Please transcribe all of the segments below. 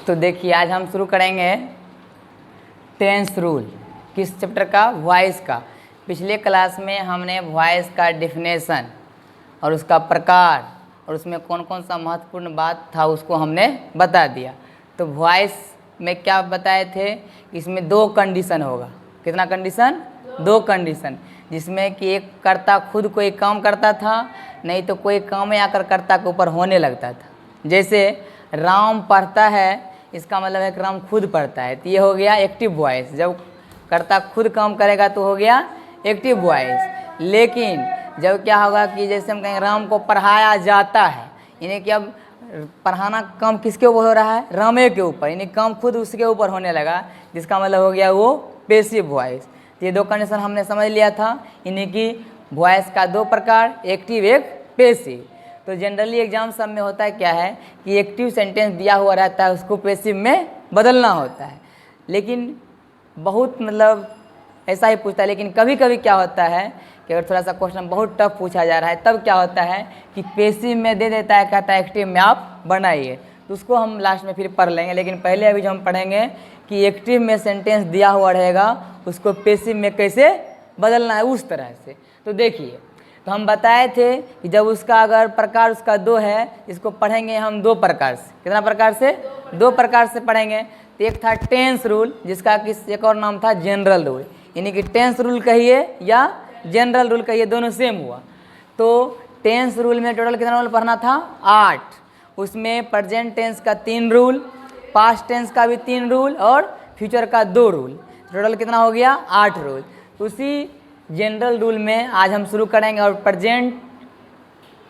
तो देखिए आज हम शुरू करेंगे टेंस रूल। किस चैप्टर का? वॉइस का। पिछले क्लास में हमने वॉइस का डेफिनेशन और उसका प्रकार और उसमें कौन कौन सा महत्वपूर्ण बात था उसको हमने बता दिया। तो वॉइस में क्या बताए थे? इसमें दो कंडीशन होगा। कितना कंडीशन? दो कंडीशन, जिसमें कि एक कर्ता खुद कोई काम करता था, नहीं तो कोई काम आकर कर्ता के ऊपर होने लगता था। जैसे राम पढ़ता है, इसका मतलब है कि राम खुद पढ़ता है, तो ये हो गया एक्टिव वॉइस। जब कर्ता खुद काम करेगा तो हो गया एक्टिव वॉइस। लेकिन जब क्या होगा कि जैसे हम कहेंगे राम को पढ़ाया जाता है, यानी कि अब पढ़ाना काम किसके ऊपर हो रहा है? रामे के ऊपर, यानी काम खुद उसके ऊपर होने लगा, जिसका मतलब हो गया वो पैसिव वॉइस। तो ये दो कंडीशन हमने समझ लिया था, यानी कि वॉइस का दो प्रकार, एक्टिव एक पैसिव। तो जनरली एग्जाम सब में होता है क्या है कि एक्टिव सेंटेंस दिया हुआ रहता है, उसको पैसिव में बदलना होता है। लेकिन बहुत मतलब ऐसा ही पूछता है। लेकिन कभी कभी क्या होता है कि अगर थोड़ा सा क्वेश्चन बहुत टफ पूछा जा रहा है, तब क्या होता है कि पैसिव में दे देता है, कहता है एक्टिव में आप बनाइए। तो उसको हम लास्ट में फिर पढ़ लेंगे। लेकिन पहले अभी जो हम पढ़ेंगे कि एक्टिव में सेंटेंस दिया हुआ रहेगा, उसको पैसिव में कैसे बदलना है उस तरह से। तो देखिए, तो हम बताए थे कि जब उसका अगर प्रकार उसका दो है, इसको पढ़ेंगे हम दो प्रकार से। कितना प्रकार से? दो प्रकार से पढ़ेंगे। तो एक था टेंस रूल, जिसका कि एक और नाम था जनरल रूल। यानी कि टेंस रूल कहिए या जनरल रूल कहिए, दोनों सेम हुआ। तो टेंस रूल में टोटल कितना रूल पढ़ना था? 8। उसमें प्रेजेंट टेंस का 3 रूल, पास्ट टेंस का भी 3 रूल और फ्यूचर का 2 रूल। टोटल कितना हो गया? 8 रूल। उसी जनरल रूल में आज हम शुरू करेंगे। और प्रेजेंट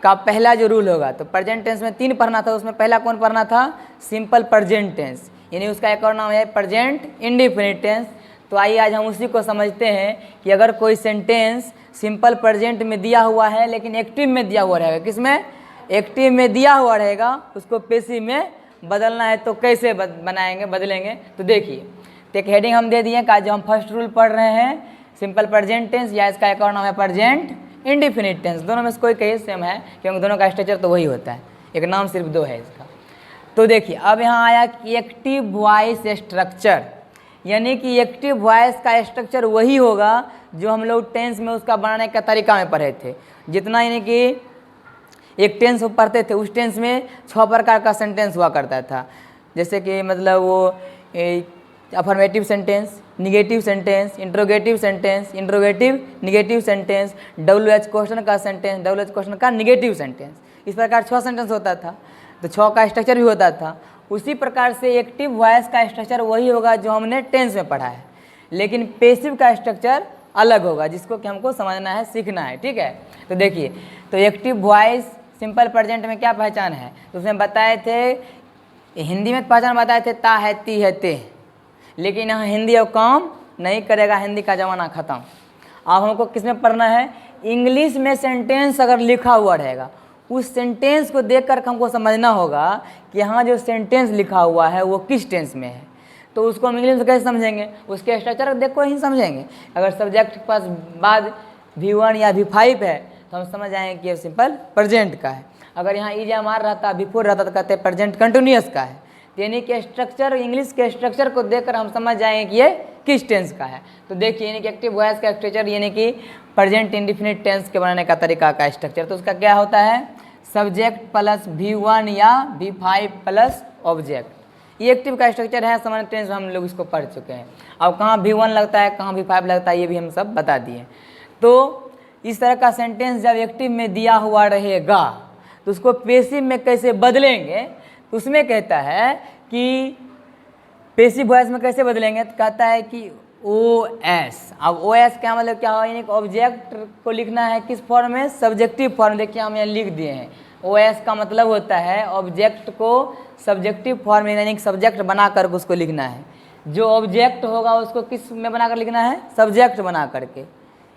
का पहला जो रूल होगा, तो प्रेजेंट टेंस में 3 पढ़ना था, उसमें पहला कौन पढ़ना था? सिंपल प्रेजेंट टेंस, यानी उसका एक और नाम है प्रेजेंट इंडेफिनिट टेंस। तो आइए आज हम उसी को समझते हैं कि अगर कोई सेंटेंस सिंपल प्रेजेंट में दिया हुआ है लेकिन एक्टिव में दिया हुआ रहेगा, किसमें? एक्टिव में दिया हुआ रहेगा, उसको पैसिव में बदलना है तो कैसे बनाएंगे, बदलेंगे? तो देखिए, तो एक हेडिंग हम दे दिए कि आज हम फर्स्ट रूल पढ़ रहे हैं सिंपल प्रेजेंट टेंस, या इसका एक और नाम है प्रेजेंट इंडेफिनिट टेंस। दोनों में से कोई कहीं सेम है, क्योंकि दोनों का स्ट्रक्चर तो वही होता है, एक नाम सिर्फ दो है इसका। तो देखिए, अब यहाँ आया कि एक्टिव वॉइस स्ट्रक्चर, यानी कि एक्टिव वॉइस का स्ट्रक्चर वही होगा जो हम लोग टेंस में उसका बनाने का तरीका में पढ़े थे। जितना यानी कि एक टेंस पढ़ते थे, उस टेंस में 6 प्रकार का सेंटेंस हुआ करता था। जैसे कि मतलब वो affirmative sentence, negative sentence, interrogative sentence, interrogative negative sentence, WH question का सेंटेंस, WH क्वेश्चन का निगेटिव सेंटेंस। इस प्रकार 6 सेंटेंस होता था, तो 6 का स्ट्रक्चर भी होता था। उसी प्रकार से एक्टिव वॉइस का स्ट्रक्चर वही होगा जो हमने टेंस में पढ़ा है, लेकिन पैसिव का स्ट्रक्चर अलग होगा, जिसको कि हमको समझना है, सीखना है। ठीक है, तो देखिए, तो एक्टिव वॉइस सिंपल प्रेजेंट में क्या पहचान है? तो उसमें बताए थे, हिंदी में पहचान बताए थे ता है, ती है, ते। लेकिन यहाँ हिंदी अब काम नहीं करेगा, हिंदी का ज़माना ख़त्म। अब हमको किस में पढ़ना है? इंग्लिश में सेंटेंस अगर लिखा हुआ रहेगा, उस सेंटेंस को देखकर हमको समझना होगा कि यहाँ जो सेंटेंस लिखा हुआ है वो किस टेंस में है। तो उसको हम इंग्लिश में कैसे समझेंगे? उसके स्ट्रक्चर देख कर ही समझेंगे। अगर सब्जेक्ट के पास बाद V1 या V5 है तो हम समझ आएंगे कि ये सिंपल प्रेजेंट का है। अगर यहाँ EJMR रहता, बिफोर रहता, तो कहते हैं प्रेजेंट कंटिन्यूअस का है। यानी कि स्ट्रक्चर, इंग्लिश के स्ट्रक्चर को देखकर हम समझ जाएंगे कि ये किस टेंस का है। तो देखिए, यानी कि एक्टिव वॉइस का स्ट्रक्चर, यानी कि प्रेजेंट इंडेफिनिट टेंस के बनाने का तरीका का स्ट्रक्चर, तो उसका क्या होता है? सब्जेक्ट प्लस V1 या V5 प्लस ऑब्जेक्ट। ये एक्टिव का स्ट्रक्चर है। सामान्य टेंस में हम लोग इसको पढ़ चुके हैं। अब कहाँ V1 लगता है, कहाँ V5 लगता है, ये भी हम सब बता दिए। तो इस तरह का सेंटेंस जब एक्टिव में दिया हुआ रहेगा तो उसको पैसिव में कैसे बदलेंगे? तो उसमें कहता है कि पैसिव वॉइस में कैसे बदलेंगे, तो कहता है कि OS। अब OS क्या मतलब क्या हो? यानी ऑब्जेक्ट को लिखना है किस फॉर्म में? Subjective form. देखिए, हम यहाँ लिख दिए हैं। OS का मतलब होता है ऑब्जेक्ट को सब्जेक्टिव फॉर्म, यानी सब्जेक्ट बनाकर उसको लिखना है। जो ऑब्जेक्ट होगा उसको किस में बनाकर लिखना है? सब्जेक्ट बना करके।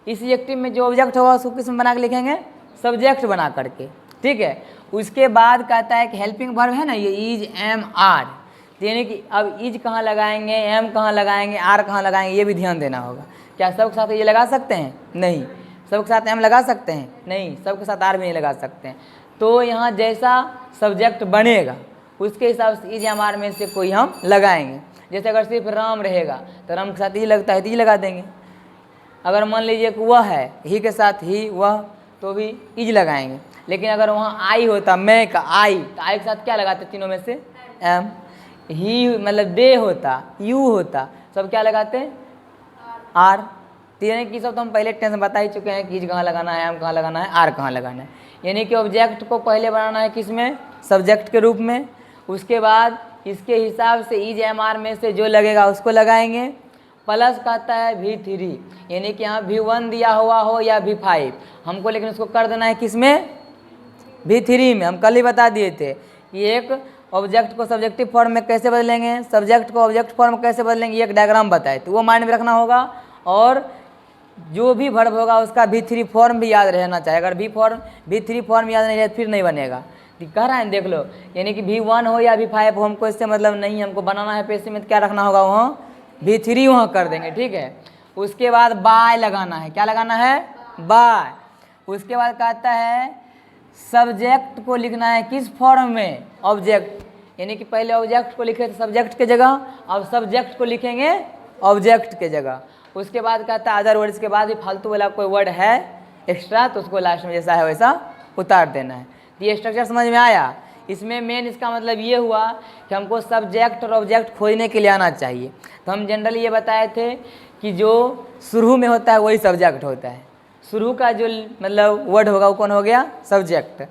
इसी एक्टिव में जो ऑब्जेक्ट होगा उसको किस में बना कर लिखेंगे? सब्जेक्ट बना करके। ठीक है, उसके बाद कहता है कि हेल्पिंग वर्ब है ना, ये इज, एम, आर। यानी कि अब इज कहाँ लगाएंगे, एम कहाँ लगाएंगे, आर कहाँ लगाएंगे, ये भी ध्यान देना होगा। क्या सबके साथ ये लगा सकते हैं? नहीं। सबके साथ एम लगा सकते हैं? नहीं। सबके साथ आर भी नहीं लगा सकते हैं। तो यहाँ जैसा सब्जेक्ट बनेगा उसके हिसाब से इज एम आर में से कोई हम लगाएंगे। जैसे अगर सिर्फ राम रहेगा तो राम के साथ इज लगता है तो इज लगा देंगे। अगर मान लीजिए कि वह है, ही के साथ ही वह, तो भी इज लगाएंगे। लेकिन अगर वहाँ आई होता, मैं का आई, तो आई के साथ क्या लगाते तीनों में से? एम। ही मतलब दे होता, यू होता, सब क्या लगाते? आर। तो यानी कि सब तो हम पहले टेंस में बता ही चुके हैं कि इज कहाँ लगाना है, एम कहाँ लगाना है, आर कहाँ लगाना है। यानी कि ऑब्जेक्ट को पहले बनाना है किस में? सब्जेक्ट के रूप में। उसके बाद इसके हिसाब से इज एम आर में से जो लगेगा उसको लगाएंगे। प्लस कहता है V3, यानी कि यहाँ V1 दिया हुआ हो या V5 हमको, लेकिन उसको कर देना है किस में? V3 में। हम कल ही बता दिए थे कि एक ऑब्जेक्ट को सब्जेक्टिव फॉर्म में कैसे बदलेंगे, सब्जेक्ट को ऑब्जेक्ट फॉर्म में कैसे बदलेंगे, एक डायग्राम बताए, तो वो माइंड में रखना होगा। और जो भी वर्ब होगा उसका V3 फॉर्म भी याद रहना चाहिए। अगर V3 फॉर्म याद नहीं रहे फिर नहीं बनेगा। कह रहा है देख लो, यानी कि V1 हो या V5 हो, हमको इससे मतलब नहीं, हमको बनाना है पेशी में, तो क्या रखना होगा? वहाँ V3 वहाँ कर देंगे, ठीक है। उसके बाद बाय लगाना है, क्या लगाना है? बाय। उसके बाद कहता है सब्जेक्ट को लिखना है किस फॉर्म में? ऑब्जेक्ट। यानी कि पहले ऑब्जेक्ट को लिखे थे सब्जेक्ट के जगह, अब सब्जेक्ट को लिखेंगे ऑब्जेक्ट के जगह। उसके बाद कहता है अदर वर्ड्स के बाद भी फालतू वाला कोई वर्ड है एक्स्ट्रा तो उसको लास्ट में जैसा है वैसा उतार देना है। तो ये स्ट्रक्चर समझ में आया। इसमें मेन इसका मतलब ये हुआ कि हमको सब्जेक्ट और ऑब्जेक्ट खोजने के लिए आना चाहिए। तो हम जनरली ये बताए थे कि जो शुरू में होता है वही सब्जेक्ट होता है। शुरू का जो मतलब वर्ड होगा वो कौन हो गया? सब्जेक्ट।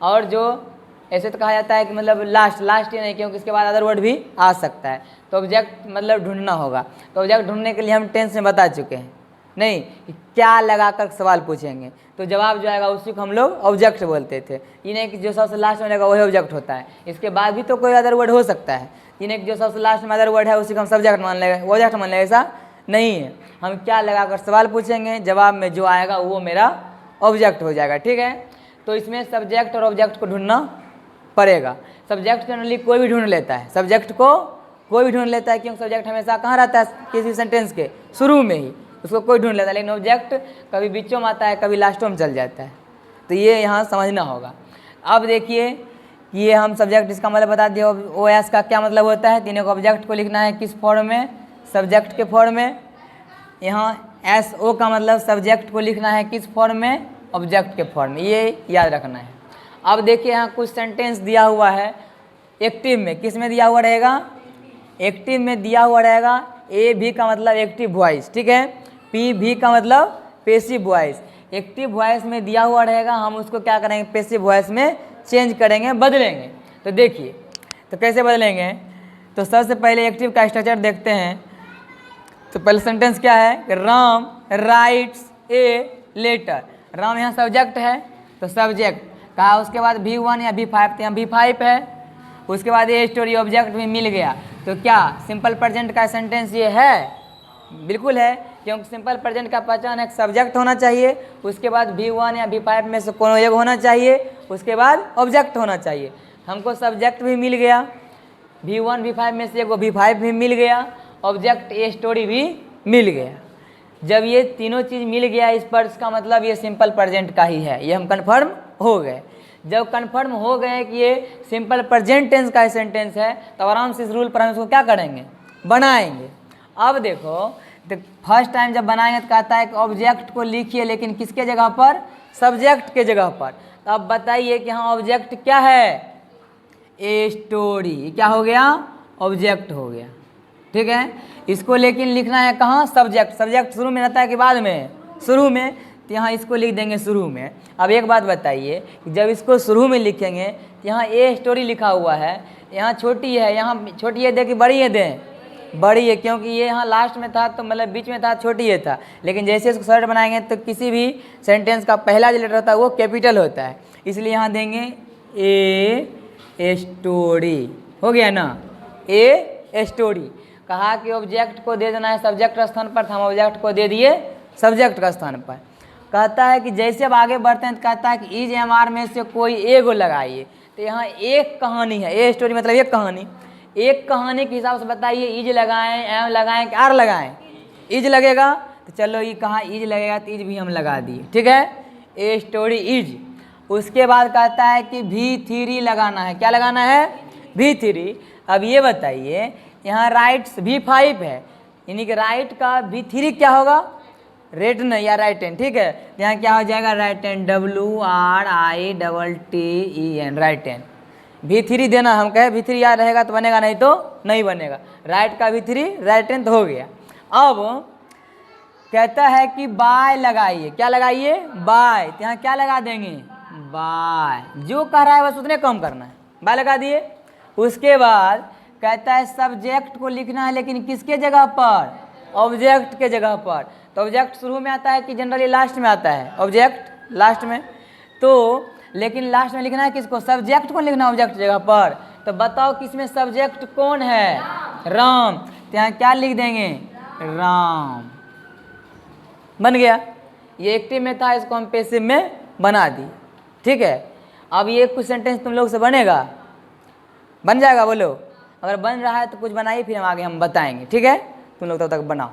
और जो ऐसे तो कहा जाता है कि मतलब लास्ट ही नहीं, क्योंकि इसके बाद अदर वर्ड भी आ सकता है। तो ऑब्जेक्ट मतलब ढूंढना होगा। तो ऑब्जेक्ट ढूंढने के लिए हम टेंस में बता चुके हैं नहीं कि क्या लगाकर सवाल पूछेंगे, तो जवाब जो आएगा उसी को हम लोग ऑब्जेक्ट बोलते थे। ये नहीं कि जो सबसे लास्ट में रहेगा वही ऑब्जेक्ट होता है, इसके बाद भी तो कोई अदर वर्ड हो सकता है। ये नहीं कि जो सबसे लास्ट में अदर वर्ड है उसी को हम सब्जेक्ट मान लेंगे, ऑब्जेक्ट मान लेंगे, ऐसा नहीं है। हम क्या लगाकर सवाल पूछेंगे, जवाब में जो आएगा वो मेरा ऑब्जेक्ट हो जाएगा, ठीक है। तो इसमें सब्जेक्ट और ऑब्जेक्ट को ढूंढना पड़ेगा। सब्जेक्ट जनरली कोई भी ढूंढ लेता है, सब्जेक्ट को कोई भी ढूंढ लेता है, क्योंकि सब्जेक्ट हमेशा कहाँ रहता है? किसी सेंटेंस के शुरू में ही उसको कोई ढूंढ लेता है, लेकिन ऑब्जेक्ट कभी बीचों में आता है, कभी लास्टों में चल जाता है। तो ये यहाँ समझना होगा। अब देखिए कि ये हम सब्जेक्ट, इसका मतलब बता दिए OS का क्या मतलब होता है। तीनों को ऑब्जेक्ट को लिखना है किस फॉर्म में? सब्जेक्ट के फॉर्म में। यहाँ SO का मतलब सब्जेक्ट को लिखना है किस फॉर्म में? ऑब्जेक्ट के फॉर्म में, ये याद रखना है। अब देखिए यहाँ कुछ सेंटेंस दिया हुआ है एक्टिव में, किस में दिया हुआ रहेगा? एक्टिव में दिया हुआ रहेगा। AB का मतलब एक्टिव वॉइस, ठीक है। PV का मतलब पैसिव वॉइस। एक्टिव वॉइस में दिया हुआ रहेगा, हम उसको क्या करेंगे? पैसिव वॉइस में चेंज करेंगे, बदलेंगे। तो देखिए तो कैसे बदलेंगे। तो सबसे पहले एक्टिव का स्ट्रक्चर देखते हैं। तो पहले सेंटेंस क्या है? Ram writes a letter. Ram यहाँ सब्जेक्ट है तो सब्जेक्ट कहा। उसके बाद V1 या V5, तो यहाँ V5 है। उसके बाद ये स्टोरी ऑब्जेक्ट भी मिल गया, तो क्या सिंपल प्रेजेंट का सेंटेंस ये है? बिल्कुल है, क्योंकि सिंपल प्रेजेंट का पहचान एक सब्जेक्ट होना चाहिए, उसके बाद V1 या V5 में से कोनो एक होना चाहिए, उसके बाद ऑब्जेक्ट होना चाहिए। हमको सब्जेक्ट भी मिल गया, V1 V5 में से एक V5 भी मिल गया, ऑब्जेक्ट ए स्टोरी भी मिल गया। जब ये तीनों चीज़ मिल गया इस पर, इसका मतलब ये सिंपल प्रेजेंट का ही है, ये हम कन्फर्म हो गए। जब कन्फर्म हो गए कि ये सिंपल प्रेजेंट टेंस का सेंटेंस है, तो आराम से इस रूल पर हम इसको क्या करेंगे? बनाएंगे। अब देखो, तो फर्स्ट टाइम जब बनाएंगे तो कहता है कि ऑब्जेक्ट को लिखिए, लेकिन किसके जगह पर? सब्जेक्ट के जगह पर। तो अब बताइए कि हाँ ऑब्जेक्ट क्या है? A story. क्या हो गया? ऑब्जेक्ट हो गया, ठीक है। इसको लेकिन लिखना है कहाँ? सब्जेक्ट। सब्जेक्ट शुरू में रहता है कि बाद में? शुरू में। तो यहाँ इसको लिख देंगे शुरू में। अब एक बात बताइए कि जब इसको शुरू में लिखेंगे तो यहाँ ए स्टोरी लिखा हुआ है, यहाँ छोटी है, यहाँ छोटी है दे कि बड़ी है दें? बड़ी है, क्योंकि ये यहाँ लास्ट में था तो मतलब बीच में था, छोटी है था। लेकिन जैसे इसको शॉर्ट बनाएंगे तो किसी भी सेंटेंस का पहला जो लेटर होता है वो कैपिटल होता है, इसलिए यहाँ देंगे ए स्टोरी। हो गया ना? A story. कहा कि ऑब्जेक्ट को दे देना है सब्जेक्ट का स्थान पर, तो हम ऑब्जेक्ट को दे दिए सब्जेक्ट का स्थान पर। कहता है कि जैसे अब आगे बढ़ते हैं तो कहता है कि इज एम आर में से कोई एगो लगाइए। तो यहाँ एक कहानी है, ए स्टोरी मतलब एक कहानी। एक कहानी के हिसाब से बताइए इज लगाएं, एम लगाएं कि आर लगाएं? इज लगेगा, तो चलो ये कहाँ इज लगेगा, तो इज भी हम लगा दिए, ठीक है। A story is. उसके बाद कहता है कि V3 लगाना है। क्या लगाना है? V3। अब ये बताइए यहाँ राइट V5 है, यानी कि राइट का V3 क्या होगा, रिटन या राइट हैंड, ठीक है। यहाँ क्या हो जाएगा, right hand, WRITTEN, right hand. V3 देना, हम कहे V3 याद रहेगा तो बनेगा, नहीं तो नहीं बनेगा। राइट का V3 राइट हैंड तो हो गया। अब कहता है कि बाय लगाइए, क्या लगाइए, बाय। तो यहाँ क्या लगा देंगे, बाय, जो कह रहा है बस उतने कम करना है, बाय लगा दिए। उसके बाद कहता है सब्जेक्ट को लिखना है, लेकिन किसके जगह पर, ऑब्जेक्ट के जगह पर। तो ऑब्जेक्ट शुरू में आता है कि जनरली लास्ट में आता है, ऑब्जेक्ट लास्ट में, तो लेकिन लास्ट में लिखना है किसको, सब्जेक्ट को लिखना है ऑब्जेक्ट जगह पर। तो बताओ किसमें सब्जेक्ट कौन है, राम। तो यहाँ क्या लिख देंगे, राम, बन गया। ये एक्टिव में था, इसको हम पैसिव में बना दी, ठीक है। अब ये कुछ सेंटेंस तुम लोग से बनेगा, बन जाएगा, बोलो। अगर बन रहा है तो कुछ बनाइए, फिर हम आगे हम बताएंगे, ठीक है। तुम लोग तब तक बनाओ।